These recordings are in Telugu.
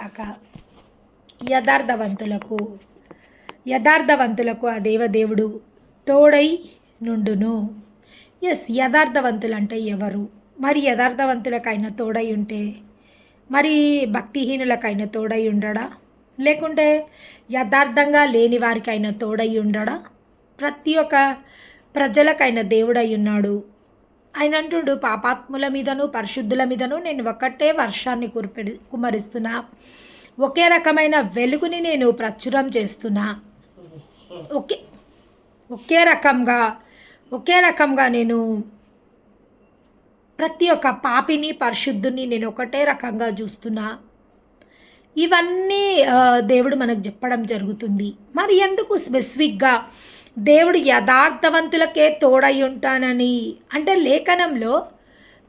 కాక యథార్థవంతులకు ఆ దేవదేవుడు తోడై నుండును. యథార్థవంతులు అంటే ఎవరు? మరి యథార్థవంతులకైనా తోడై ఉంటే మరి భక్తిహీనులకైనా తోడై ఉండడా? లేకుంటే యథార్థంగా లేని వారికైనా తోడై ఉండడా? ప్రతి ఒక్క ప్రజలకైనా దేవుడై ఉన్నాడు. ఆయన అంటుడు, పాపాత్ముల మీదను పరిశుద్ధుల మీదను నేను ఒకటే వర్షాన్ని కుమరిస్తున్నా, ఒకే రకమైన వెలుగుని నేను ప్రచురం చేస్తున్నా. ఒకే రకంగా నేను ప్రతి ఒక్క పాపిని పరిశుద్ధుని నేను ఒకటే రకంగా చూస్తున్నా. ఇవన్నీ దేవుడు మనకు చెప్పడం జరుగుతుంది. మరి ఎందుకు స్పెసిఫిక్గా దేవుడు యథార్థవంతులకే తోడై ఉంటానని అంటే లేఖనంలో,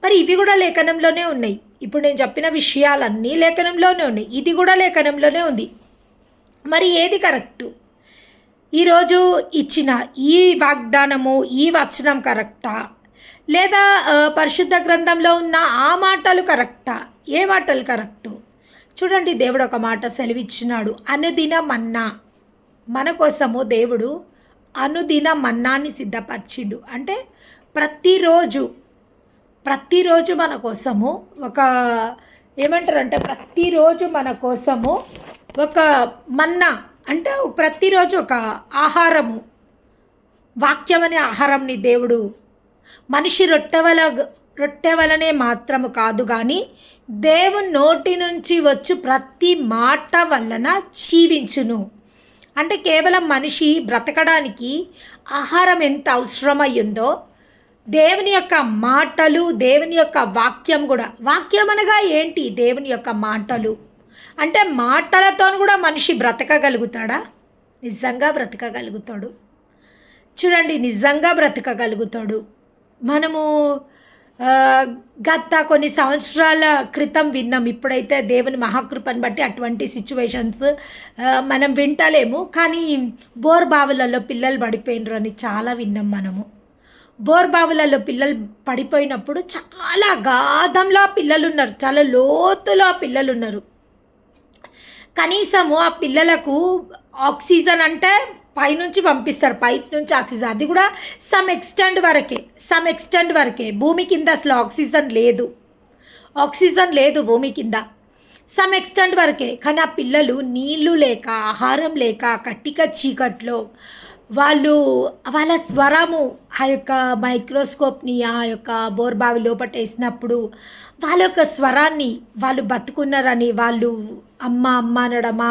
మరి ఇవి కూడా లేఖనంలోనే ఉన్నాయి. ఇప్పుడు నేను చెప్పిన విషయాలన్నీ లేఖనంలోనే ఉన్నాయి, ఇది కూడా లేఖనంలోనే ఉంది. మరి ఏది కరెక్టు? ఈరోజు ఇచ్చిన ఈ వాగ్దానము, ఈ వచనం కరెక్టా, లేదా పరిశుద్ధ గ్రంథంలో ఉన్న ఆ మాటలు కరెక్టా? ఏ మాటలు కరెక్టు? చూడండి, దేవుడు ఒక మాట సెలవిచ్చినాడు, అనుదిన మన్నా. మన కోసము దేవుడు అనుదిన మన్నాన్ని సిద్ధపరిచిండు. అంటే ప్రతిరోజు మన కోసము ఒక ఏమంటారంటే ప్రతిరోజు మన కోసము ఒక మన్నా అంటే ప్రతిరోజు ఒక ఆహారము, వాక్యం అనే ఆహారంని దేవుడు మనిషి రొట్టె వలనే మాత్రము కాదు కానీ దేవుని నోటి నుంచి వచ్చు ప్రతి మాట వలన జీవించును. అంటే కేవలం మనిషి బ్రతకడానికి ఆహారం ఎంత అవసరమయ్యిందో దేవుని యొక్క మాటలు, దేవుని యొక్క వాక్యం కూడా. వాక్యం అనగా ఏంటి? దేవుని యొక్క మాటలు. అంటే మాటలతో కూడా మనిషి బ్రతకగలుగుతాడా? నిజంగా బ్రతకగలుగుతాడు. చూడండి, నిజంగా బ్రతకగలుగుతాడు. మనము గత కొన్ని సంవత్సరాల క్రితం విన్నాం. ఇప్పుడైతే దేవుని మహాకృపను బట్టి అటువంటి సిచ్యువేషన్స్ మనం వింటలేము. కానీ బోర్బావులలో పిల్లలు పడిపోయినరు అని చాలా విన్నాం మనము. బోర్బావులలో పిల్లలు పడిపోయినప్పుడు చాలా గాధంలో పిల్లలు ఉన్నారు, చాలా లోతులో పిల్లలు ఉన్నారు. కనీసము ఆ పిల్లలకు ఆక్సిజన్ అంటే పైనుంచి పంపిస్తారు, పై నుంచి ఆక్సిజన్, అది కూడా సమ్ ఎక్స్టెండ్ వరకే. భూమి కింద అసలు ఆక్సిజన్ లేదు భూమి కింద, సమ్ ఎక్స్టెండ్ వరకే. కానీ ఆ పిల్లలు నీళ్లు లేక, ఆహారం లేక, కట్టిక చీకట్లో వాళ్ళ స్వరము ఆ యొక్క మైక్రోస్కోప్ని ఆ యొక్క బోర్బావి లోపట వేసినప్పుడు వాళ్ళ యొక్క స్వరాన్ని వాళ్ళు బతుకున్నారని, వాళ్ళు అమ్మ అమ్మ అనడమా,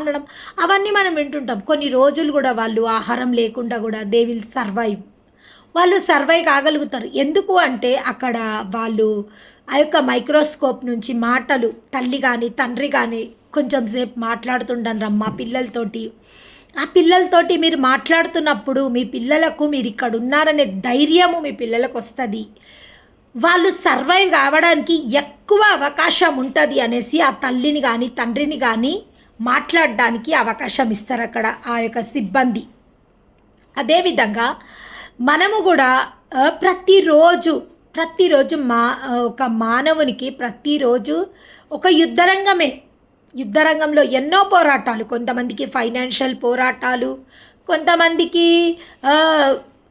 అనడం అవన్నీ మనం వింటుంటాం. కొన్ని రోజులు కూడా వాళ్ళు ఆహారం లేకుండా కూడా దే విల్ వాళ్ళు సర్వైవ్ కాగలుగుతారు. ఎందుకు అంటే అక్కడ వాళ్ళు ఆ యొక్క మైక్రోస్కోప్ నుంచి మాటలు, తల్లి కానీ తండ్రి కానీ కొంచెం సేపు మాట్లాడుతుండరమ్మా పిల్లలతోటి. ఆ పిల్లలతోటి మీరు మాట్లాడుతున్నప్పుడు మీ పిల్లలకు మీరు ఇక్కడ ఉన్నారనే ధైర్యము మీ పిల్లలకు వస్తుంది. వాళ్ళు సర్వైవ్ కావడానికి ఎక్కువ అవకాశం ఉంటుంది అనేసి ఆ తల్లిని కానీ తండ్రిని కానీ మాట్లాడడానికి అవకాశం ఇస్తారు అక్కడ ఆ యొక్క సిబ్బంది. అదేవిధంగా మనము కూడా ప్రతిరోజు ఒక మానవునికి ప్రతిరోజు ఒక యుద్ధరంగంలో ఎన్నో పోరాటాలు. కొంతమందికి ఫైనాన్షియల్ పోరాటాలు, కొంతమందికి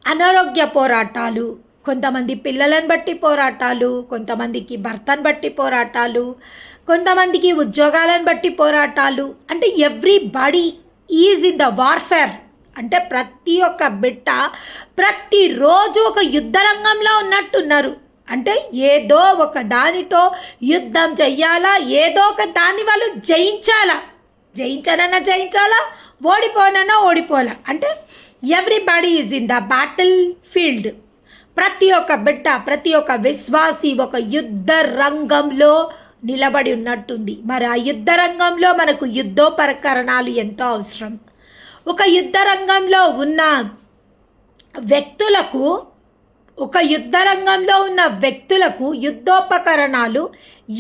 అనారోగ్య పోరాటాలు, కొంతమంది పిల్లలను బట్టి పోరాటాలు, కొంతమందికి భర్తను బట్టి పోరాటాలు, కొంతమందికి ఉద్యోగాలను బట్టి పోరాటాలు. అంటే everybody is in the warfare. అంటే ప్రతి ఒక్క బిడ్డ ప్రతిరోజు ఒక యుద్ధరంగంలో ఉన్నట్టున్నారు. అంటే ఏదో ఒక దానితో యుద్ధం చెయ్యాలా, ఏదో ఒక దాన్ని వాళ్ళు జయించాలా, ఓడిపోవాలా. అంటే everybody is in the battle field. ప్రతి ఒక్క బిడ్డ, ప్రతి ఒక్క విశ్వాసి ఒక యుద్ధ రంగంలో నిలబడి ఉన్నట్టుంది. మరి ఆ యుద్ధ రంగంలో మనకు యుద్ధోపకరణాలు ఎంతో అవసరం. ఒక యుద్ధ రంగంలో ఉన్న వ్యక్తులకు యుద్ధోపకరణాలు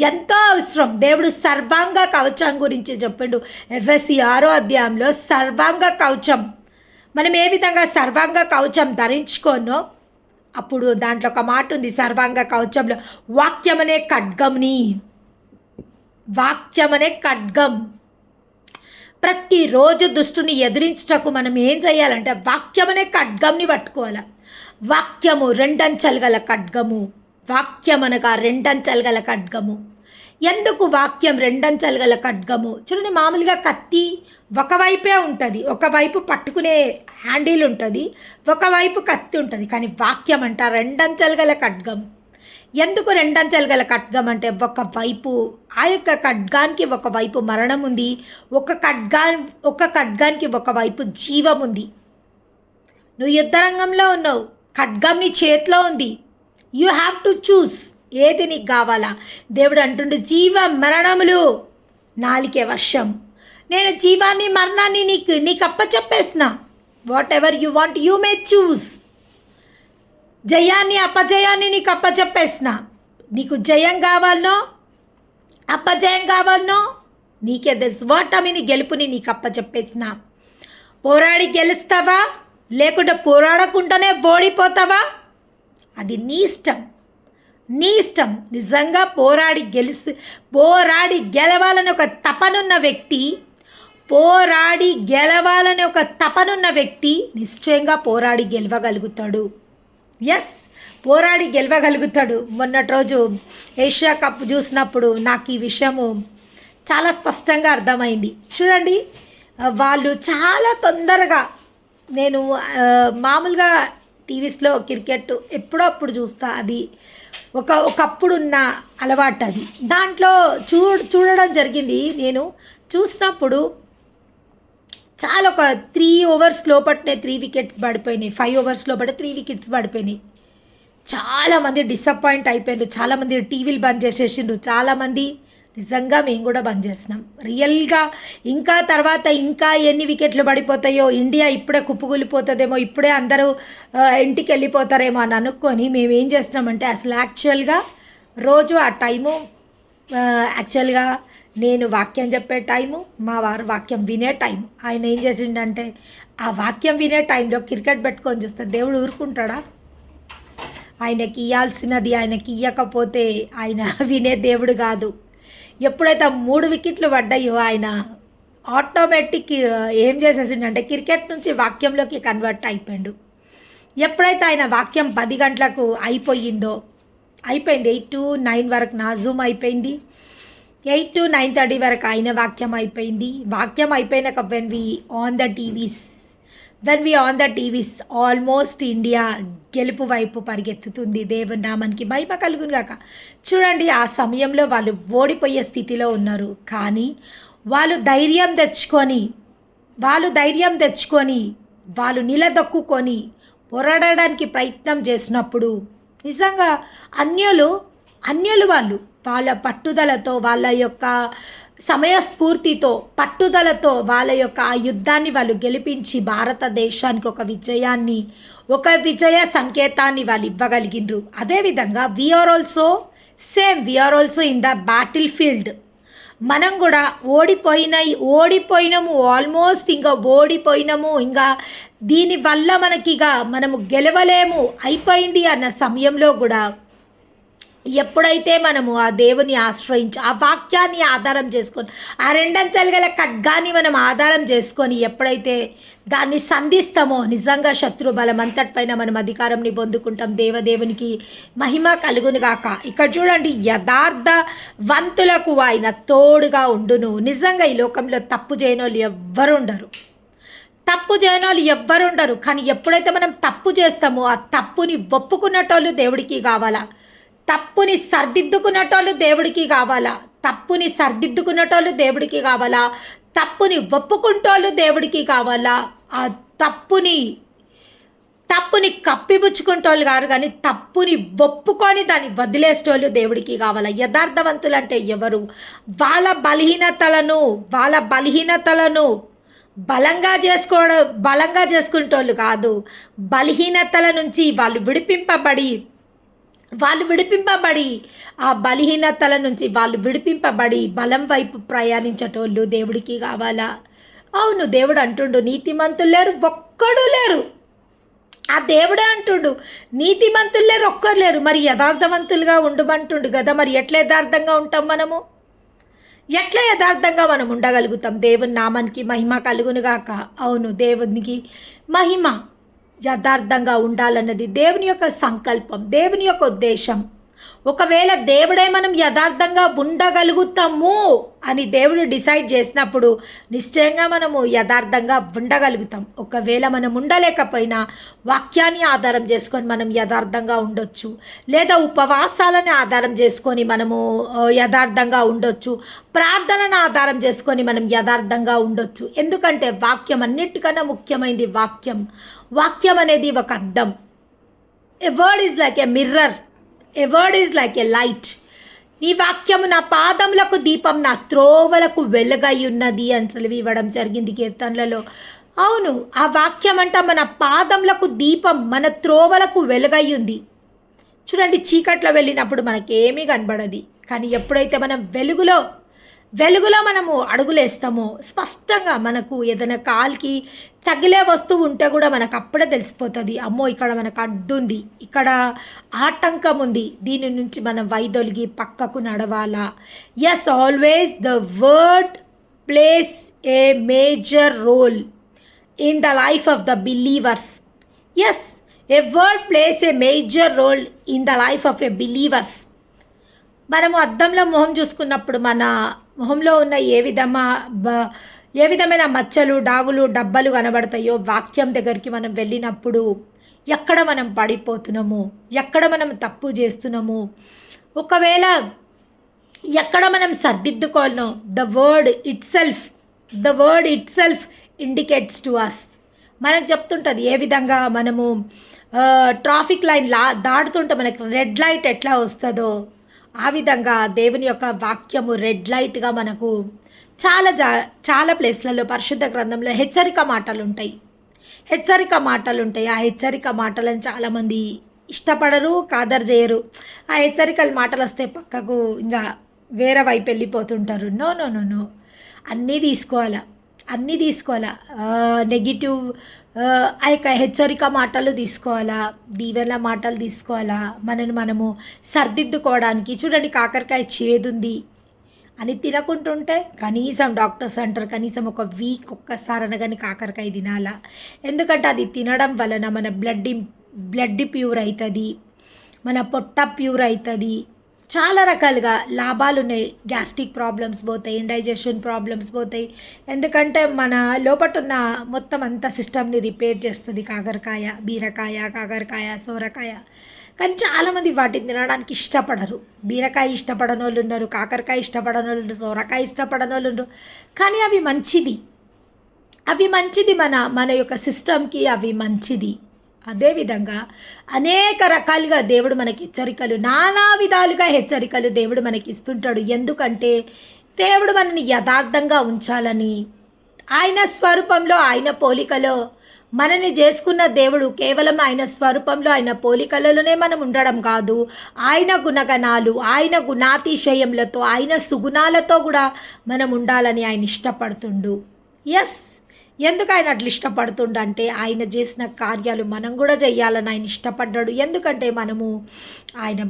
ఎంతో అవసరం. దేవుడు సర్వాంగ కవచం గురించి చెప్పిండు. ఎఫెసీ 6వ అధ్యాయంలో సర్వాంగ కవచం, మనం ఏ విధంగా సర్వాంగ కవచం ధరించుకోనో అప్పుడు దాంట్లో ఒక మాట ఉంది. సర్వాంగ కవచంలో వాక్యం అనే ఖడ్గంని వాక్యం అనే ఖడ్గం. ప్రతిరోజు దుష్టుని ఎదిరించుటకు మనం ఏం చేయాలంటే వాక్యం అనే ఖడ్గంని పట్టుకోవాలి. వాక్యము రెండంచెలు గల ఖడ్గము. వాక్యం అనగా రెండంచెలు గల ఖడ్గము. ఎందుకు వాక్యం రెండంచెలు గల ఖడ్గము? చూడండి, మామూలుగా కత్తి ఒకవైపే ఉంటుంది, ఒకవైపు పట్టుకునే హ్యాండిల్ ఉంటుంది, ఒకవైపు కత్తి ఉంటుంది. కానీ వాక్యం అంట రెండంచెలు గల ఖడ్గం. ఎందుకు రెండంచెలు గల ఖడ్గం అంటే ఒకవైపు ఆ యొక్క ఖడ్గానికి ఒకవైపు మరణం ఉంది, ఒక ఖడ్గానికి ఒకవైపు జీవం ఉంది. నువ్వు యుద్ధరంగంలో ఉన్నావు, ఖడ్గం నీ చేతిలో ఉంది. యూ హ్యావ్ టు చూస్ ఏది నీకు కావాలా. దేవుడు అంటుండు, జీవ మరణములు నాలికే వశం. నేను జీవాన్ని మరణాన్ని నీకు అప్పచెప్పేసిన. Whatever you want you may choose. జయాన్ని అపజయాన్ని నీకు అప్పచెప్పేసిన. నీకు జయం కావాలనో అపజయం కావాలనో నీకే తెలుసు. ఓటమిని గెలుపుని నీకు అప్పచెప్పేసిన. పోరాడి గెలుస్తావా లేకుంటే పోరాడకుండానే ఓడిపోతావా? అది నీ ఇష్టం, నీ ఇష్టం. నిజంగా పోరాడి గెలవాలని ఒక తపనున్న వ్యక్తి నిశ్చయంగా పోరాడి గెలవగలుగుతాడు. ఎస్, పోరాడి గెలవగలుగుతాడు. మొన్నటి రోజు ఏషియా కప్ చూసినప్పుడు నాకు ఈ విషయము చాలా స్పష్టంగా అర్థమైంది. చూడండి, వాళ్ళు చాలా తొందరగా, నేను మామూలుగా టీవీస్లో క్రికెట్ ఎప్పుడో అప్పుడు చూస్తా. అది ఒకప్పుడున్న అలవాటు. అది దాంట్లో చూడడం జరిగింది. నేను చూసినప్పుడు చాలా ఒక 3 ఓవర్స్ లోపట్నే 3 వికెట్స్ పడిపోయినాయి. 5 ఓవర్స్ లోపటే 3 వికెట్స్ పడిపోయినాయి. చాలామంది డిసప్పాయింట్ అయిపోయారు. చాలామంది టీవీలు బంద్ చేసేసిండ్రు. చాలామంది నిజంగా మేము కూడా బంద్ చేసినాం. రియల్గా ఇంకా తర్వాత ఇంకా ఎన్ని వికెట్లు పడిపోతాయో, ఇండియా ఇప్పుడే కుప్పకూలిపోతుందేమో, ఇప్పుడే అందరూ ఇంటికి వెళ్ళిపోతారేమో అని అనుకొని మేము ఏం చేస్తున్నామంటే అసలు యాక్చువల్గా రోజు ఆ టైము యాక్చువల్గా నేను వాక్యం చెప్పే టైము, మా వారు వాక్యం వినే టైం. ఆయన ఏం చేసిండంటే ఆ వాక్యం వినే టైంలో క్రికెట్ పెట్టుకొని చూస్తే దేవుడు ఊరుకుంటాడా? ఆయనకి ఇవ్వాల్సినది ఆయనకి ఇవ్వకపోతే ఆయన వినే దేవుడు కాదు. ఎప్పుడైతే 3 వికెట్లు పడ్డాయో ఆయన ఆటోమేటిక్ ఏం చేసేసిండంటే క్రికెట్ నుంచి వాక్యంలోకి కన్వర్ట్ అయిపోయాడు. ఎప్పుడైతే ఆయన వాక్యం 10 గంటలకు అయిపోయింది, 8 to 9 వరకు నా జూమ్ అయిపోయింది. 8 to 9:30 వరకు ఆయన వాక్యం అయిపోయింది. వాక్యం అయిపోయినాక when we on the TVs almost India గెలుపు వైపు పరిగెత్తుతుంది. దేవుని నామానికి మహిమ కలుగును గాక. చూడండి, ఆ సమయంలో వాళ్ళు ఓడిపోయే స్థితిలో ఉన్నారు. కానీ వాళ్ళు ధైర్యం తెచ్చుకొని వాళ్ళు నిలదొక్కుకొని పోరాడడానికి ప్రయత్నం చేసినప్పుడు నిజంగా అన్యులు వాళ్ళ పట్టుదలతో, వాళ్ళ యొక్క సమయస్ఫూర్తితో, పట్టుదలతో వాళ్ళ యొక్క ఆ యుద్ధాన్ని వాళ్ళు గెలిపించి భారతదేశానికి ఒక విజయ సంకేతాన్ని వాళ్ళు ఇవ్వగలిగినరు. అదేవిధంగా we are also in the battlefield. మనం కూడా ఓడిపోయినాము, ఆల్మోస్ట్ ఇంకా ఓడిపోయినాము, ఇంకా దీనివల్ల మనము గెలవలేము అయిపోయింది అన్న సమయంలో కూడా ఎప్పుడైతే మనము ఆ దేవుని ఆశ్రయించి ఆ వాక్యాన్ని ఆధారం చేసుకొని ఆ రెండంచెలు గల ఖడ్గాన్ని మనం ఆధారం చేసుకొని ఎప్పుడైతే దాన్ని సంధిస్తామో నిజంగా శత్రు బలం అంతటిపైన మనం అధికారంని పొందుకుంటాం. దేవదేవునికి మహిమ కలుగును గాక. ఇక్కడ చూడండి, యథార్థవంతులకు ఆయన తోడుగా ఉండును. నిజంగా ఈ లోకంలో తప్పు చేయని వాళ్ళు ఎవ్వరు ఉండరు. కానీ ఎప్పుడైతే మనం తప్పు చేస్తామో ఆ తప్పుని ఒప్పుకున్నటోళ్ళు దేవుడికి కావాలా, తప్పుని సర్దిద్దుకున్నటోళ్ళు దేవుడికి కావాలా, తప్పుని ఒప్పుకుంటోళ్ళు దేవుడికి కావాలా. ఆ తప్పుని కప్పిపుచ్చుకుంటోళ్ళు కాదు, కానీ తప్పుని ఒప్పుకొని దాన్ని వదిలేసేటోళ్ళు దేవుడికి కావాలా. యథార్థవంతులు అంటే ఎవరు? వాళ్ళ బలహీనతలను బలంగా చేసుకుంటోళ్ళు కాదు. బలహీనతల నుంచి వాళ్ళు విడిపింపబడి ఆ బలహీనతల నుంచి వాళ్ళు విడిపింపబడి బలం వైపు ప్రయాణించేటోళ్ళు దేవుడికి కావాలా. అవును, దేవుడు అంటుండు నీతిమంతులు లేరు, ఒక్కడు లేరు. ఆ దేవుడే అంటుండు నీతిమంతులు లేరు, ఒక్కరు లేరు. మరి యథార్థవంతులుగా ఉండమంటుండు కదా. మరి ఎట్లా యథార్థంగా ఉంటాం మనము? ఎట్లా యథార్థంగా మనం ఉండగలుగుతాం? దేవుని నామానికి మహిమ కలుగునుగాక. అవును, దేవునికి మహిమ. యథార్థంగా ఉండాలన్నది దేవుని యొక్క సంకల్పం, దేవుని యొక్క ఉద్దేశం. ఒకవేళ దేవుడే మనం యథార్థంగా ఉండగలుగుతాము అని దేవుడు డిసైడ్ చేసినప్పుడు నిశ్చయంగా మనము యథార్థంగా ఉండగలుగుతాం. ఒకవేళ మనం ఉండలేకపోయినా వాక్యాన్ని ఆధారం చేసుకొని మనం యథార్థంగా ఉండొచ్చు, లేదా ఉపవాసాలను ఆధారం చేసుకొని మనము యథార్థంగా ఉండొచ్చు, ప్రార్థనను ఆధారం చేసుకొని మనం యథార్థంగా ఉండొచ్చు. ఎందుకంటే వాక్యం అన్నిటికన్నా ముఖ్యమైనది. వాక్యం అనేది ఒక అద్దం. A word is like a mirror, a word is like a light. నీ వాక్యము నా పాదములకు దీపం, నా త్రోవలకు వెలుగై ఉన్నది అని సెలవు ఇవ్వడం జరిగింది కీర్తనలలో. అవును, ఆ వాక్యం అంట మన పాదములకు దీపం, మన త్రోవలకు వెలుగై ఉంది. చూడండి, చీకట్లో వెళ్ళినప్పుడు మనకేమీ కనబడది, కానీ ఎప్పుడైతే మనం వెలుగులో మనము అడుగులేస్తామో స్పష్టంగా మనకు ఏదైనా కాలికి తగిలే వస్తువు ఉంటే కూడా మనకు అప్పుడే తెలిసిపోతుంది. అమ్మో, ఇక్కడ మనకు అడ్డుంది, ఇక్కడ ఆటంకం ఉంది, దీని నుంచి మనం వైదొలిగి పక్కకు నడవాలా. Yes, always the word plays a major role in the life of the believers. Yes, a word plays a major role in the life of a believers. మనము అద్దంలో మొహం చూసుకున్నప్పుడు మన మొహంలో ఉన్న ఏ విధమైన మచ్చలు, డాగులు, డబ్బలు కనబడతాయో వాక్యం దగ్గరికి మనం వెళ్ళినప్పుడు ఎక్కడ మనం పడిపోతున్నాము, ఎక్కడ మనం తప్పు చేస్తున్నాము, ఒకవేళ ఎక్కడ మనం సర్దిద్దుకోవాలనో the word itself indicates to us. మనకు చెప్తుంటుంది ఏ విధంగా మనము ట్రాఫిక్ లైన్ దాటుతుంటే మనకి రెడ్ లైట్ ఎట్లా వస్తుందో ఆ విధంగా దేవుని యొక్క వాక్యము రెడ్ లైట్గా మనకు చాలా ప్లేస్లలో పరిశుద్ధ గ్రంథంలో హెచ్చరిక మాటలు ఉంటాయి. ఆ హెచ్చరిక మాటలను చాలామంది ఇష్టపడరు, ఖాదరు చేయరు. ఆ హెచ్చరికల మాటలు వస్తే పక్కకు ఇంకా వేరే వైపు వెళ్ళిపోతుంటారు. నో, అన్నీ తీసుకోవాలా. నెగిటివ్ ఆ యొక్క హెచ్చరిక మాటలు తీసుకోవాలా, దీవెన మాటలు తీసుకోవాలా, మనము సర్దిద్దుకోవడానికి. చూడండి, కాకరకాయ చేదుంది అని తినకుంటుంటే కనీసం డాక్టర్స్ అంటారు కనీసం ఒక వీక్ ఒక్కసారి అనగానే కాకరకాయ తినాలా. ఎందుకంటే అది తినడం వలన మన బ్లడ్ ప్యూర్ అవుతుంది, మన పొట్ట ప్యూర్ అవుతుంది, చాలా రకాలుగా లాభాలు ఉన్నాయి. గ్యాస్ట్రిక్ ప్రాబ్లమ్స్ పోతాయి, ఇండైజెషన్ ప్రాబ్లమ్స్ పోతాయి. ఎందుకంటే మన లోపట ఉన్న మొత్తం అంత సిస్టమ్ని రిపేర్ చేస్తుంది కాకరకాయ, బీరకాయ, కాకరకాయ, సోరకాయ. కానీ చాలామంది వాటిని తినడానికి ఇష్టపడరు. బీరకాయ ఇష్టపడని వాళ్ళు ఉన్నారు, కాకరకాయ ఇష్టపడని వాళ్ళు ఉన్నారు, సోరకాయ ఇష్టపడని వాళ్ళు ఉన్నారు. కానీ అవి మంచిది మన యొక్క సిస్టమ్కి అవి మంచిది. అదేవిధంగా అనేక రకాలుగా దేవుడు మనకి హెచ్చరికలు, నానా విధాలుగా హెచ్చరికలు దేవుడు మనకి ఇస్తుంటాడు. ఎందుకంటే దేవుడు మనని యథార్థంగా ఉంచాలని. ఆయన స్వరూపంలో, ఆయన పోలికలో మనని చేసుకున్న దేవుడు కేవలం ఆయన స్వరూపంలో, ఆయన పోలికలలోనే మనం ఉండడం కాదు, ఆయన గుణగణాలు, ఆయన గుణాతిశయములతో, ఆయన సుగుణాలతో కూడా మనం ఉండాలని ఆయన ఇష్టపడుతుండు. ఎస్, ఎందుకు ఆయన అట్లా ఇష్టపడుతుండంటే ఆయన చేసిన కార్యాలు మనం కూడా చేయాలని ఆయన ఇష్టపడ్డాడు. ఎందుకంటే మనము ఆయన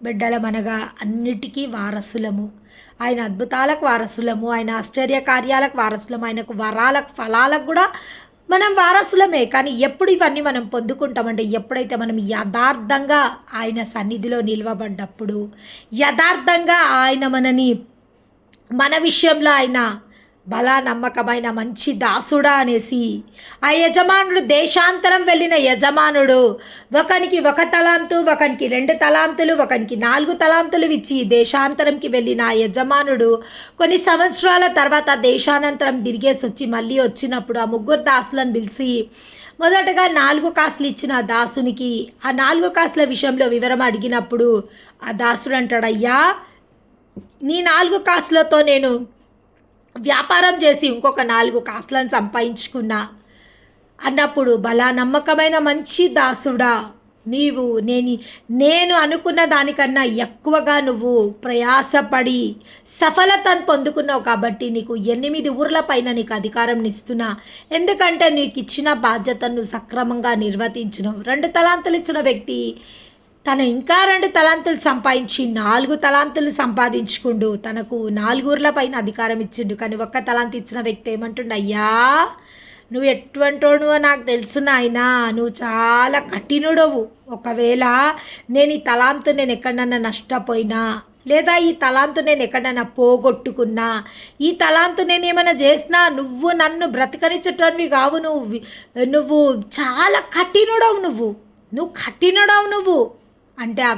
బిడ్డలమనగా అన్నిటికీ వారసులము. ఆయన అద్భుతాలకు వారసులము, ఆయన ఆశ్చర్య కార్యాలకు వారసులము, ఆయనకు వరాలకు ఫలాలకు కూడా మనం వారసులమే. కానీ ఎప్పుడు ఇవన్నీ మనం పొందుకుంటామంటే ఎప్పుడైతే మనం యథార్థంగా ఆయన సన్నిధిలో నిలవబడ్డప్పుడు, యథార్థంగా ఆయన మన విషయంలో ఆయన బలా నమ్మకమైన మంచి దాసుడా అనేసి ఆ యజమానుడు, దేశాంతరం వెళ్ళిన యజమానుడు ఒకనికి 1 తలాంతు, ఒకనికి 2 తలాంతులు, ఒకనికి 4 తలాంతులు ఇచ్చి దేశాంతరంకి వెళ్ళిన ఆ యజమానుడు కొన్ని సంవత్సరాల తర్వాత దేశానంతరం తిరిగేసి వచ్చి మళ్ళీ వచ్చినప్పుడు ఆ 3 దాసులను పిలిచి మొదటగా 4 కాసులు ఇచ్చిన ఆ దాసునికి ఆ 4 కాసుల విషయంలో వివరం అడిగినప్పుడు ఆ దాసుడు అంటాడు, అయ్యా, నీ 4 కాసులతో నేను వ్యాపారం చేసి ఇంకొక 4 కాసులను సంపాదించుకున్నా అన్నప్పుడు, బలా నమ్మకమైన మంచి దాసుడా, నేను అనుకున్న దానికన్నా ఎక్కువగా నువ్వు ప్రయాసపడి సఫలతను పొందుకున్నావు కాబట్టి నీకు 8 ఊర్ల పైన నీకు అధికారం ఇస్తున్నా. ఎందుకంటే నీకు ఇచ్చిన బాధ్యతను సక్రమంగా నిర్వర్తించినావు. 2 తలాంతులు ఇచ్చిన వ్యక్తి తను ఇంకా 2 తలాంతులు సంపాదించి 4 తలాంతులు సంపాదించుకుండు. తనకు 4 ఊర్ల పైన అధికారం ఇచ్చిండు. కానీ ఒక్క తలాంతు ఇచ్చిన వ్యక్తి ఏమంటుండు, అయ్యా నువ్వు ఎటువంటోడువో నాకు తెలుసు నాయనా, నువ్వు చాలా కఠినుడవు. ఒకవేళ నేను ఈ తలాంతు నేను ఎక్కడన్నా నష్టపోయినా, లేదా ఈ తలాంతు నేను ఎక్కడన్నా పోగొట్టుకున్నా, ఈ తలాంతు నేను ఏమైనా చేసినా నువ్వు నన్ను బ్రతకనిచ్చేటోనివి కావు. నువ్వు చాలా కఠినుడవు, నువ్వు కఠినుడవు నువ్వు అంటే ఆ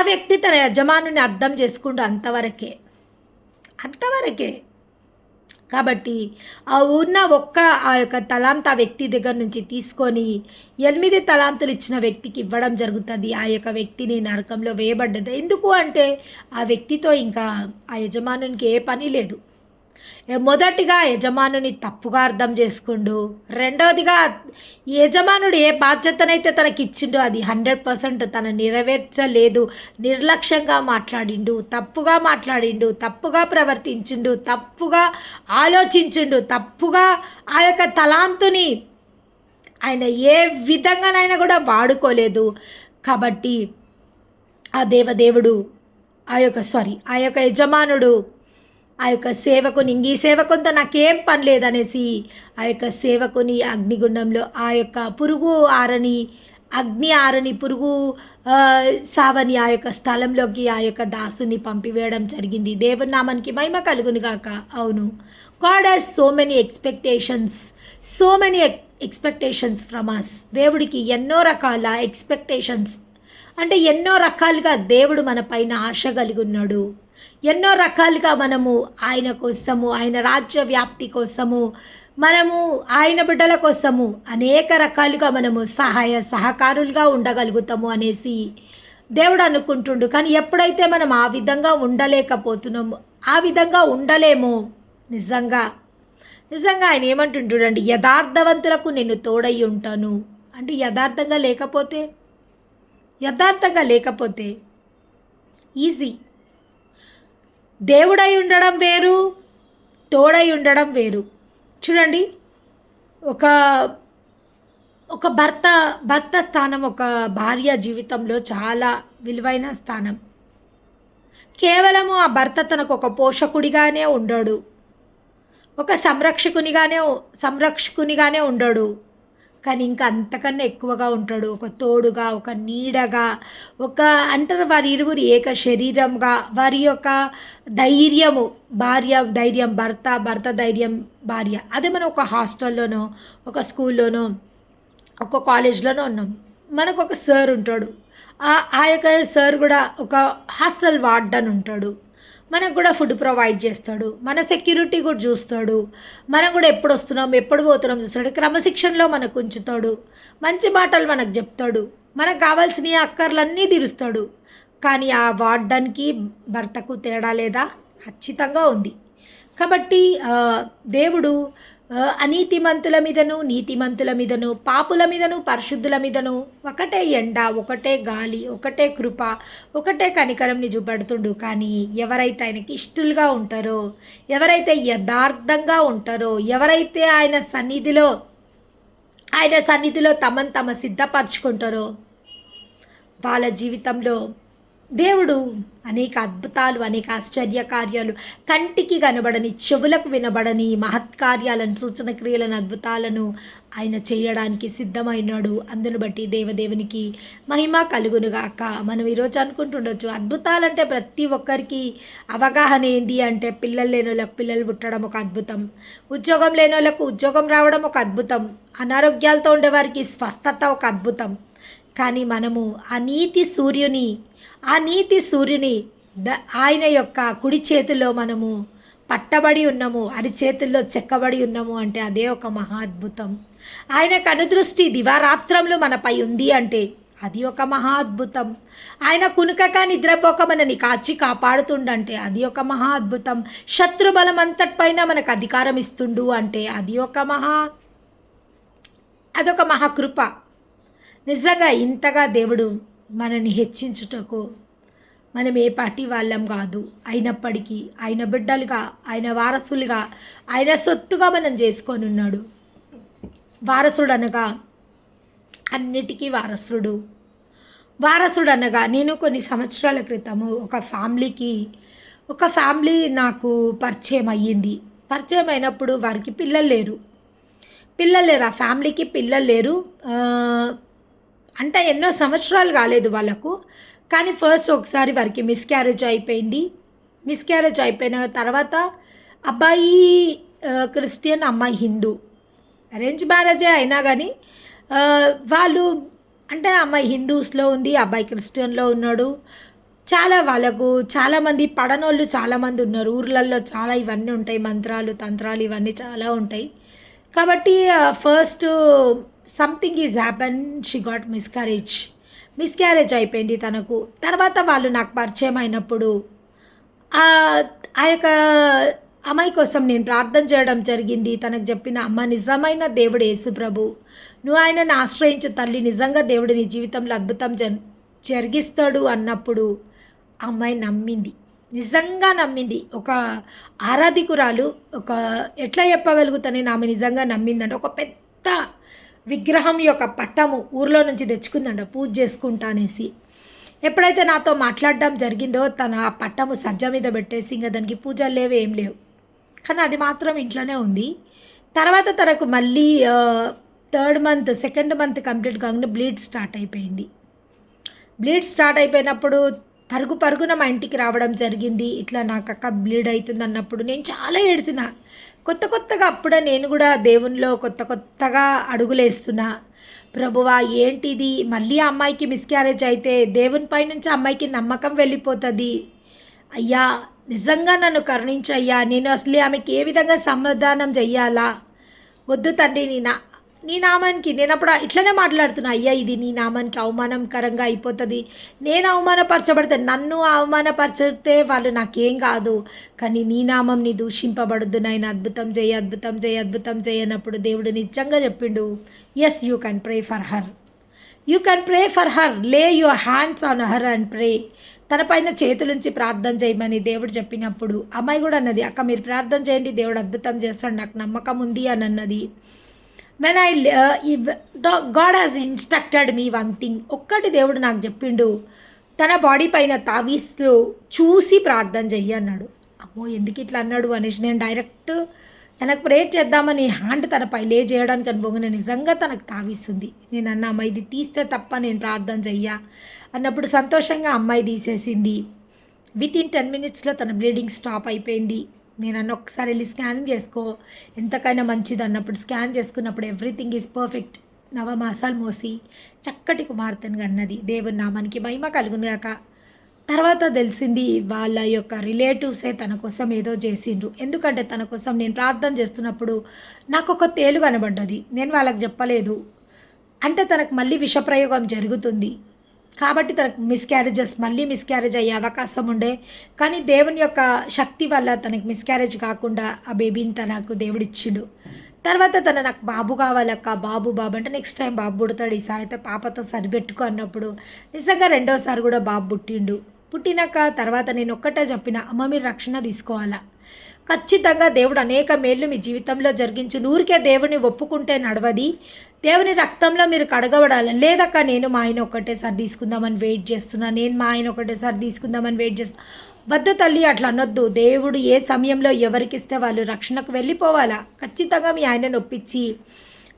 వ్యక్తి తన యజమానుని అర్థం చేసుకుంటూ అంతవరకే. కాబట్టి ఉన్న ఆ యొక్క తలాంత్ ఆ వ్యక్తి దగ్గర నుంచి తీసుకొని 8 తలాంతులు ఇచ్చిన వ్యక్తికి ఇవ్వడం జరుగుతుంది. ఆ యొక్క వ్యక్తిని నరకంలో వేయబడ్డది. ఎందుకు అంటే ఆ వ్యక్తితో ఇంకా ఆ యజమానునికి ఏ పని లేదు. మొదటిగా యజమానుని తప్పుగా అర్థం చేసుకుండు. రెండవదిగా యజమానుడు ఏ బాధ్యతనైతే తనకిచ్చిండో అది 100% తను నెరవేర్చలేదు. నిర్లక్ష్యంగా మాట్లాడిండు, తప్పుగా ప్రవర్తించిండు, తప్పుగా ఆలోచించిండు, తప్పుగా ఆ యొక్క తలాంతుని ఆయన ఏ విధంగానైనా కూడా వాడుకోలేదు. కాబట్టి ఆ దేవదేవుడు ఆ యొక్క యజమానుడు ఆ యొక్క సేవకుని ఈ సేవకునితో నాకేం పని లేదనేసి ఆ యొక్క సేవకుని అగ్నిగుండంలో ఆ యొక్క అగ్ని ఆరని పురుగు సావని ఆ యొక్క స్థలంలోకి ఆ యొక్క దాసుని పంపివేయడం జరిగింది. దేవుని నామానికి మహిమ కలుగును గాక. అవును, God has so many expectations from us. దేవుడికి ఎన్నో రకాల ఎక్స్పెక్టేషన్స్ అంటే ఎన్నో రకాలుగా దేవుడు మన పైన ఆశ కలిగి ఉన్నాడు. ఎన్నో రకాలుగా మనము ఆయన కోసము, ఆయన రాజ్య వ్యాప్తి కోసము, మనము ఆయన బిడ్డల కోసము అనేక రకాలుగా మనము సహకారులుగా ఉండగలుగుతాము అనేసి దేవుడు అనుకుంటుండు. కానీ ఎప్పుడైతే మనం ఆ విధంగా ఉండలేకపోతున్నామో, ఆ విధంగా ఉండలేమో, నిజంగా ఆయన ఏమంటుంటాడండి, యథార్థవంతులకు నేను తోడై ఉంటాను అంటే యథార్థంగా లేకపోతే ఈజీ. దేవుడై ఉండడం వేరు, తోడై ఉండడం వేరు. చూడండి, ఒక భర్త స్థానం ఒక భార్య జీవితంలో చాలా విలువైన స్థానం. కేవలము ఆ భర్త తనకు ఒక పోషకుడిగానే ఉండడు, ఒక సంరక్షకునిగానే ఉండడు. కానీ ఇంకా అంతకన్నా ఎక్కువగా ఉంటాడు. ఒక తోడుగా, ఒక నీడగా, అంటారు వారి ఇరువురు ఏక శరీరంగా, వారి యొక్క ధైర్యము, భార్య ధైర్యం భర్త, భర్త ధైర్యం భార్య. అదే మనం ఒక హాస్టల్లోనో, ఒక స్కూల్లోనో, ఒక కాలేజ్లోనో ఉన్నాం. మనకు ఒక సార్ ఉంటాడు. ఆ యొక్క సార్ కూడా ఒక హాస్టల్ వార్డన్ ఉంటాడు. మనకు కూడా ఫుడ్ ప్రొవైడ్ చేస్తాడు, మన సెక్యూరిటీ కూడా చూస్తాడు, మనం కూడా ఎప్పుడు వస్తున్నాం ఎప్పుడు పోతున్నాం చూస్తాడు, క్రమశిక్షణలో మనకు ఉంచుతాడు, మంచి మాటలు మనకు చెప్తాడు, మనకు కావాల్సిన అక్కర్లన్నీ తీరుస్తాడు. కానీ ఆ వార్డన్కి భర్తకు తేడా లేదా? ఖచ్చితంగా ఉంది. కాబట్టి దేవుడు అనీతిమంతుల మీదను, నీతిమంతుల మీదను, పాపుల మీదను, పరిశుద్ధుల మీదను ఒకటే ఎండ, ఒకటే గాలి, ఒకటే కృప, ఒకటే కనికరంని చూపెడుతుండు. కానీ ఎవరైతే ఆయనకి ఇష్టలుగా ఉంటారో, ఎవరైతే యథార్థంగా ఉంటారో, ఎవరైతే ఆయన సన్నిధిలో తమ సిద్ధపరచుకుంటారో, వాళ్ళ జీవితంలో దేవుడు అనేక అద్భుతాలు, అనేక ఆశ్చర్య కార్యాలు, కంటికి కనబడని, చెవులకు వినబడని మహత్కార్యాలను, సూచన క్రియలను, అద్భుతాలను ఆయన చేయడానికి సిద్ధమైనాడు. అందును బట్టి దేవదేవునికి మహిమ కలుగునుగాక. మనం ఈరోజు అనుకుంటుండొచ్చు, అద్భుతాలంటే ప్రతి ఒక్కరికి అవగాహన ఏంది అంటే, పిల్లలు లేని వాళ్ళకు పిల్లలు పుట్టడం ఒక అద్భుతం, ఉద్యోగం లేని వాళ్ళకు ఉద్యోగం రావడం ఒక అద్భుతం, అనారోగ్యాలతో ఉండేవారికి స్వస్థత ఒక అద్భుతం. కానీ మనము ఆ నీతి సూర్యుని ఆయన యొక్క కుడి చేతిలో మనము పట్టబడి ఉన్నాము, అరిచేతుల్లో చెక్కబడి ఉన్నాము అంటే అదే ఒక మహా అద్భుతం. ఆయన కనుదృష్టి దివారాత్రంలో మనపై ఉంది అంటే అది ఒక మహా అద్భుతం. ఆయన కునుకక నిద్రపోక మనని కాపాడుతుండంటే అది ఒక మహా అద్భుతం. శత్రుబలం అంతటిపైన మనకు అధికారం ఇస్తుండు అంటే అదొక మహాకృప. నిజంగా ఇంతగా దేవుడు మనని హెచ్చించుటకు మనం ఏ పార్టీ వాళ్ళం కాదు. అయినప్పటికీ ఆయన బిడ్డలుగా, ఆయన వారసులుగా, ఆయన సొత్తుగా మనం చేసుకొని ఉన్నాడు. వారసుడు అనగా అన్నిటికీ వారసుడు. వారసుడు అనగా నేను కొన్ని సంవత్సరాల క్రితము ఒక ఫ్యామిలీ నాకు పరిచయం అయ్యింది. పరిచయం అయినప్పుడు వారికి పిల్లలు లేరు. ఆ ఫ్యామిలీకి పిల్లలు లేరు. అంటే ఎన్నో సంవత్సరాలు కాలేదు వాళ్ళకు. కానీ ఫస్ట్ ఒకసారి వారికి మిస్‌క్యారేజ్ అయిపోయింది. మిస్‌క్యారేజ్ అయిపోయిన తర్వాత అబ్బాయి క్రిస్టియన్, అమ్మాయి హిందూ. అరేంజ్ మ్యారేజే అయినా గానీ వాళ్ళు అంటే అమ్మాయి హిందూస్‌లో ఉంది, అబ్బాయి క్రిస్టియన్‌లో ఉన్నాడు. వాళ్ళకు చాలామంది పడనోళ్ళు చాలామంది ఉన్నారు. ఊర్లల్లో చాలా ఇవన్నీ ఉంటాయి. మంత్రాలు, తంత్రాలు ఇవన్నీ చాలా ఉంటాయి. కాబట్టి first something is happen. She got miscarriage అయిపోయింది తనకు. తర్వాత వాళ్ళు నాకు పరిచయం అయినప్పుడు ఆ యొక్క అమ్మాయి కోసం నేను ప్రార్థన చేయడం జరిగింది. తనకు చెప్పిన, అమ్మ నిజమైన దేవుడు యేసు ప్రభు, నువ్వు ఆయనను ఆశ్రయించు తల్లి, నిజంగా దేవుడు నీ జీవితంలో అద్భుతం జరిగిస్తాడు అన్నప్పుడు ఆ అమ్మాయి నమ్మింది. నిజంగా నమ్మింది. ఒక ఆరాధికురాలు, ఎట్లా చెప్పగలుగుతా నేను, ఆమె నిజంగా నమ్మిందంట. ఒక పెద్ద విగ్రహం యొక్క పట్టము ఊర్లో నుంచి తెచ్చుకుందంట పూజ చేసుకుంటా అనేసి. ఎప్పుడైతే నాతో మాట్లాడడం జరిగిందో తన ఆ పట్టము సజ్జ మీద పెట్టేసి ఇంకా దానికి పూజలు లేవు, ఏం లేవు. కానీ అది మాత్రం ఇంట్లోనే ఉంది. తర్వాత తనకు మళ్ళీ సెకండ్ మంత్ కంప్లీట్ కాగానే బ్లీడ్ స్టార్ట్ అయిపోయినప్పుడు పరుగున మా ఇంటికి రావడం జరిగింది. ఇట్లా నాకు అక్క బ్లీడ్ అవుతుంది అన్నప్పుడు నేను చాలా ఏడ్చిన. కొత్తగా అప్పుడే నేను కూడా దేవునిలో కొత్తగా అడుగులేస్తున్నా. ప్రభువా ఏంటిది, మళ్ళీ ఆ అమ్మాయికి మిస్‌క్యారేజ్ అయితే దేవునిపై నుంచి అమ్మాయికి నమ్మకం వెళ్ళిపోతుంది. అయ్యా నిజంగా నన్ను కరుణించయ్యా, నేను అసలు ఆమెకి ఏ విధంగా సమాధానం చెయ్యాలా? వద్దు తండ్రి, నీ నామానికి నేను అప్పుడు ఇట్లనే మాట్లాడుతున్నా, అయ్యా ఇది నీ నామానికి అవమానకరంగా అయిపోతుంది, నేను అవమానపరచబడితే, నన్ను అవమానపరిచితే వాళ్ళు నాకేం కాదు, కానీ నీ నామంని దూషింపబడద్దు నాయన, అద్భుతం చేయనప్పుడు దేవుడు నిజంగా చెప్పిండు, yes you can pray for her, lay your hands on her and pray. తన పైన చేతులుంచి ప్రార్థన చేయమని దేవుడు చెప్పినప్పుడు అమ్మాయి కూడా అన్నది, అక్క మీరు ప్రార్థన చేయండి, దేవుడు అద్భుతం చేస్తాడు, నాకు నమ్మకం ఉంది అని అన్నది. When God has instructed me one thing, ఒక్కటి దేవుడు నాకు చెప్పిండు, తన బాడీ పైన తావీస్లు చూసి ప్రార్థన చెయ్యి అన్నాడు. అమ్మో ఎందుకు ఇట్లా అన్నాడు అనేసి నేను డైరెక్ట్ తనకు ప్రేర్ చేద్దామని హ్యాండ్ తనపై లే చేయడానికి అనుభవం నిజంగా తనకు తావిస్తుంది. నేను అన్న, అమ్మాయి ఇది తీస్తే తప్ప నేను ప్రార్థన చెయ్యా అన్నప్పుడు సంతోషంగా అమ్మాయి తీసేసింది. వితిన్ 10 minutesలో తన బ్లీడింగ్ స్టాప్ అయిపోయింది. నేను అన్న, ఒకసారి వెళ్ళి స్కాన్ చేసుకో, ఎంతకైనా మంచిది అన్నప్పుడు స్కాన్ చేసుకున్నప్పుడు ఎవ్రీథింగ్ ఈజ్ పర్ఫెక్ట్. నవమాసాలు మోసి చక్కటి కుమార్తెను అన్నది. దేవుని నామానికి మహిమ కలుగునుగాక. తర్వాత తెలిసింది వాళ్ళ యొక్క రిలేటివ్సే తన కోసం ఏదో చేసిండ్రు. ఎందుకంటే తన కోసం నేను ప్రార్థన చేస్తున్నప్పుడు నాకు ఒక తేలు కనబడ్డది. నేను వాళ్ళకి చెప్పలేదు. అంటే తనకు మళ్ళీ విషప్రయోగం జరుగుతుంది కాబట్టి తనకు మళ్ళీ మిస్క్యారేజ్ అయ్యే అవకాశం ఉండే. కానీ దేవుని యొక్క శక్తి వల్ల తనకు మిస్క్యారేజ్ కాకుండా ఆ బేబీని తనకు దేవుడిచ్చిండు. తర్వాత నాకు బాబు కావాలక్క, బాబు అంటే నెక్స్ట్ టైం బాబు పుడతాడు, ఈసారి అయితే పాపతో సరిపెట్టుకో అన్నప్పుడు నిజంగా రెండోసారి కూడా బాబు పుట్టినాక తర్వాత నేను ఒక్కటే చెప్పిన, అమ్మ మీరు రక్షణ తీసుకోవాలా, ఖచ్చితంగా దేవుడు అనేక మేళ్ళు మీ జీవితంలో జరిగించు. ఊరికే దేవుని ఒప్పుకుంటే నడవది, దేవుని రక్తంలో మీరు కడగబడాలి. లేదక్క నేను మా ఆయన ఒకటేసారి తీసుకుందామని వెయిట్ చేస్తున్నా, వద్దు తల్లి అట్లా అనొద్దు. దేవుడు ఏ సమయంలో ఎవరికిస్తే వాళ్ళు రక్షణకు వెళ్ళిపోవాలా. ఖచ్చితంగా మీ ఆయనను ఒప్పించి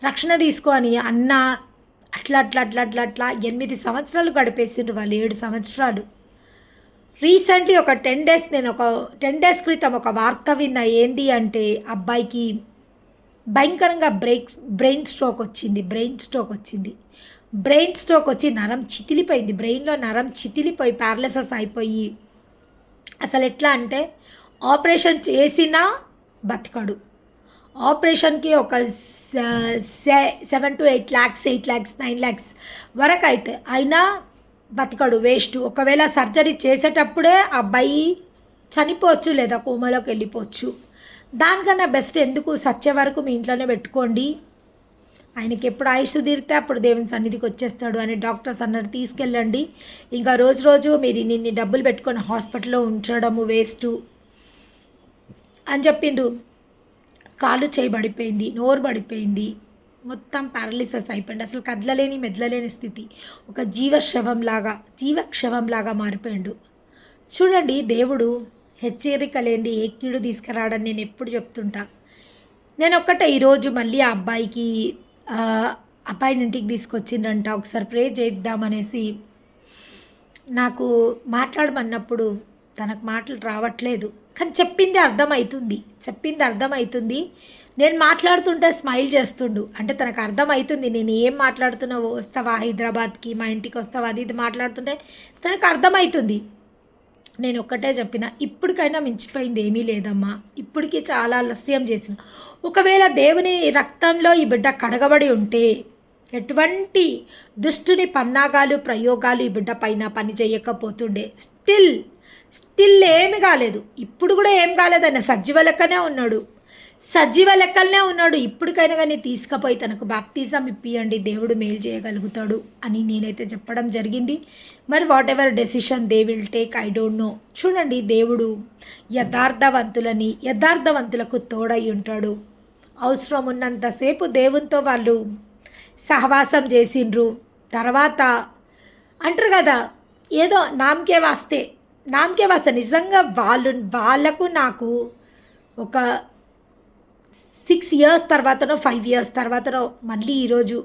రక్షణ తీసుకో అని అన్న. అట్లా 8 సంవత్సరాలు గడిపేసిండ్రు వాళ్ళు, 7 సంవత్సరాలు. రీసెంట్లీ ఒక 10 days క్రితం ఒక వార్త విన్నా. ఏంది అంటే అబ్బాయికి భయంకరంగా బ్రెయిన్ స్ట్రోక్ వచ్చింది. బ్రెయిన్ స్ట్రోక్ వచ్చి నరం చితిలిపోయింది. బ్రెయిన్లో నరం చితిలిపోయి ప్యారలైసిస్ అయిపోయి అసలు ఎట్లా అంటే ఆపరేషన్ చేసినా బతకడు. ఆపరేషన్కి ఒక 7 to 8 lakhs, 8 lakhs, 9 lakhs వరకు అయితే అయినా బతకడు, వేస్ట్. ఒకవేళ సర్జరీ చేసేటప్పుడే అబ్బాయి చనిపోవచ్చు లేదా కోమాలోకి వెళ్ళిపోవచ్చు. దానికన్నా బెస్ట్ ఎందుకు సచ్చే వరకు మీ ఇంట్లోనే పెట్టుకోండి, ఆయనకి ఎప్పుడు ఆయుష్ తీరితే అప్పుడు దేవుని సన్నిధికి వచ్చేస్తాడు అని డాక్టర్స్ అన్నారు. తీసుకెళ్ళండి, ఇంకా రోజు మీరు నిన్ను డబ్బులు పెట్టుకొని హాస్పిటల్లో ఉంచడము వేస్ట్ అని చెప్పిండు. కాలు చేయబడిపోయింది, నోరు పడిపోయింది, మొత్తం పారాలిసిస్ అయిపోయిండు. అసలు కదలలేని, మెదలలేని స్థితి. ఒక జీవక్షవంలాగా మారిపోయిండు. చూడండి దేవుడు హెచ్చరిక లేనిది ఏ కీడు తీసుకురాడని నేను ఎప్పుడు చెప్తుంటా. నేనొక్కటే ఈరోజు మళ్ళీ ఆ అబ్బాయిని ఇంటికి తీసుకొచ్చిండ్రంట. ఒకసారి ప్రే చేద్దామనేసి నాకు మాట్లాడమన్నప్పుడు తనకు మాటలు రావట్లేదు. కానీ చెప్పింది అర్థమవుతుంది. నేను మాట్లాడుతుంటే స్మైల్ చేస్తుండు. అంటే తనకు అర్థమవుతుంది నేను ఏం మాట్లాడుతున్నావో, వస్తావా హైదరాబాద్కి, మా ఇంటికి వస్తావా, అది ఇది మాట్లాడుతుంటే తనకు అర్థమవుతుంది. నేను ఒక్కటే చెప్పిన, ఇప్పటికైనా మించిపోయింది ఏమీ లేదమ్మా, ఇప్పటికీ చాలా లస్యం చేసిన. ఒకవేళ దేవుని రక్తంలో ఈ బిడ్డ కడగబడి ఉంటే ఎటువంటి దుష్టుని పన్నాగాలు ప్రయోగాలు ఈ బిడ్డ పైన పని చేయకపోతుండే. స్టిల్ ఏమి కాలేదు. ఇప్పుడు కూడా ఏం కాలేదన్న సజీవ లెక్కలనే ఉన్నాడు. ఇప్పటికైనా కానీ తీసుకుపోయి తనకు బాప్తిజం ఇప్పియండి, దేవుడు మేలు చేయగలుగుతాడు అని నేనైతే చెప్పడం జరిగింది. మరి what ever decision they will take, I don't know. చూడండి దేవుడు యథార్థవంతులకు తోడై ఉంటాడు. అవసరం ఉన్నంతసేపు దేవునితో వాళ్ళు సహవాసం చేసిండ్రు. తర్వాత అంటారు కదా, ఏదో నామకే వాస్తే నిజంగా వాళ్ళకు నాకు ఒక 6 years తర్వాతనో 5 years తర్వాతనో మళ్ళీ ఈరోజు